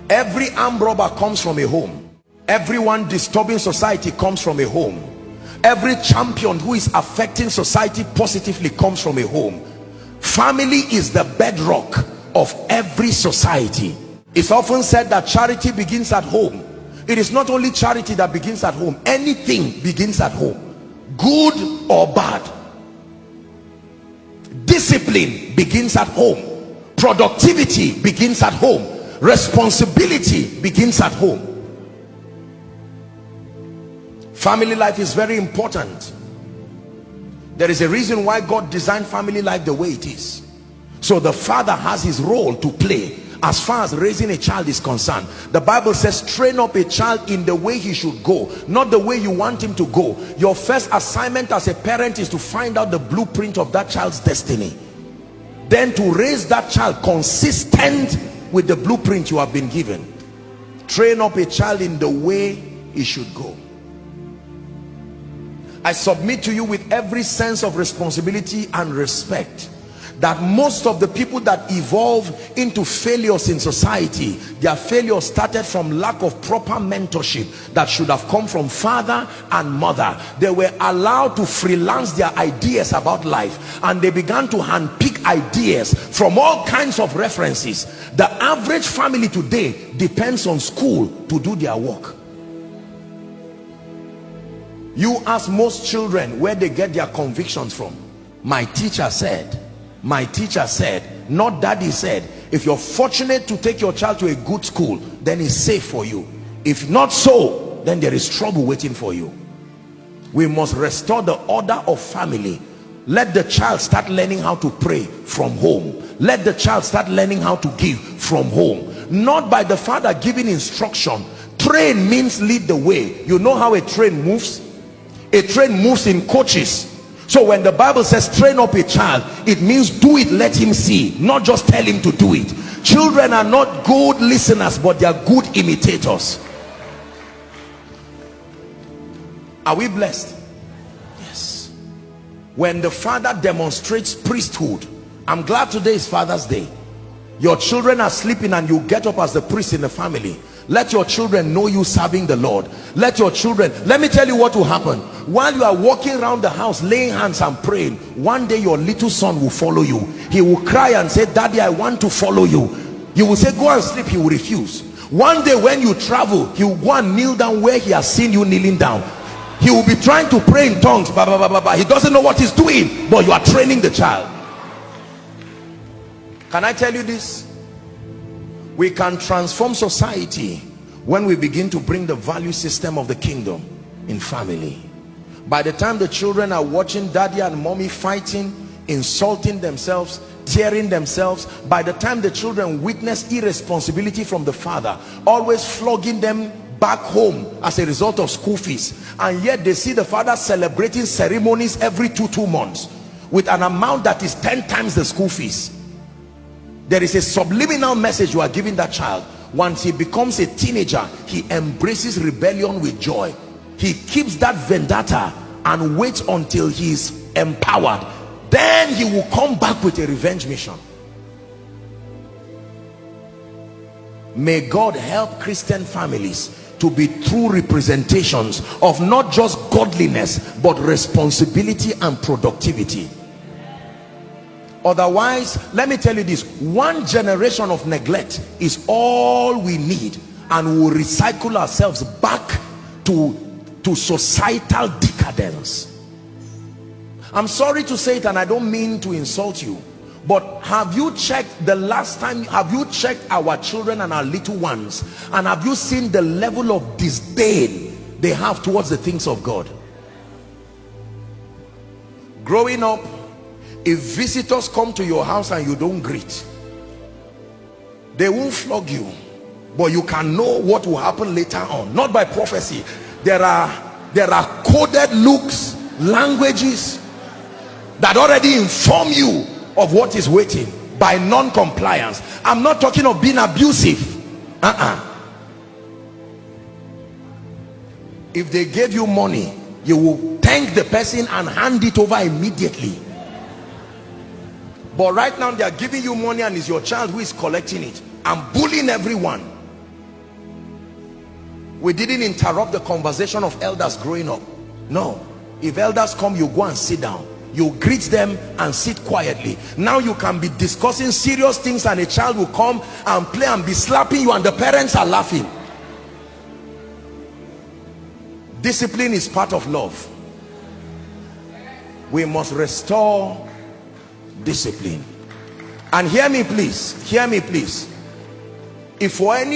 Every armed robber comes from a home. Everyone disturbing society comes from a home. Every champion who is affecting society positively comes from a home. Family is the bedrock of every society. It's often said that charity begins at home. It is not only charity that begins at home. Anything begins at home, good or bad. Discipline begins at home. Productivity begins at home. Responsibility begins at home. Family life is very important. There is a reason why God designed family life the way it is. So the father has his role to play as far as raising a child is concerned. The Bible says, train up a child in the way he should go, not the way you want him to go. Your first assignment as a parent is to find out the blueprint of that child's destiny, then to raise that child consistent with the blueprint you have been given. Train up a child in the way he should go. I submit to you with every sense of responsibility and respect that most of the people that evolve into failures in society, their failure started from lack of proper mentorship that should have come from father and mother. They were allowed to freelance their ideas about life, and they began to handpick ideas from all kinds of references. The average family today depends on school to do their work. You ask most children where they get their convictions from. My teacher said, my teacher said, not daddy said. If you're fortunate to take your child to a good school, then it's safe for you. If not so, then there is trouble waiting for you. We must restore the order of family. Let the child start learning how to pray from home. Let the child start learning how to give from home, not by the father giving instruction. Train means lead the way. You know how a train moves? A train moves in coaches. So when the Bible says train up a child, it means do it, let him see, not just tell him to do it. Children are not good listeners, but they are good imitators. Are we blessed? Yes. When the father demonstrates priesthood, I'm glad today is Father's Day. Your children are sleeping and you get up as the priest in the family. Let your children know you serving the Lord. Let your children, let me tell you what will happen. While you are walking around the house laying hands and praying, one day your little son will follow you. He will cry and say, Daddy, I want to follow you. You will say, go and sleep. He will refuse. One day when you travel, he will go and kneel down where he has seen you kneeling down. He will be trying to pray in tongues. Blah, blah, blah, blah, blah. He doesn't know what he's doing, but you are training the child. Can I tell you this? We can transform society when we begin to bring the value system of the kingdom in family. By the time the children are watching daddy and mommy fighting, insulting themselves, tearing themselves, by the time the children witness irresponsibility from the father, always flogging them back home as a result of school fees, and yet they see the father celebrating ceremonies every two months with an amount that is 10 times the school fees. There is a subliminal message you are giving that child. Once he becomes a teenager, he embraces rebellion with joy. He keeps that vendetta and waits until he is empowered. Then he will come back with a revenge mission. May God help Christian families to be true representations of not just godliness, but responsibility and productivity. Otherwise, let me tell you this, one generation of neglect is all we need, and we will recycle ourselves back to societal decadence. I'm sorry to say it, and I don't mean to insult you, but have you checked the last time, have you checked our children and our little ones, and have you seen the level of disdain they have towards the things of God? Growing up, if visitors come to your house and you don't greet, they won't flog you, but you can know what will happen later on, not by prophecy. There are coded looks, languages that already inform you of what is waiting by non-compliance. I'm not talking of being abusive. If they gave you money, you will thank the person and hand it over immediately. But right now they are giving you money and it's your child who is collecting it and bullying everyone. We didn't interrupt the conversation of elders growing up. No, if elders come, you go and sit down, you greet them and sit quietly. Now you can be discussing serious things and a child will come and play and be slapping you and the parents are laughing. Discipline is part of love. We must restore discipline. And hear me please, if for any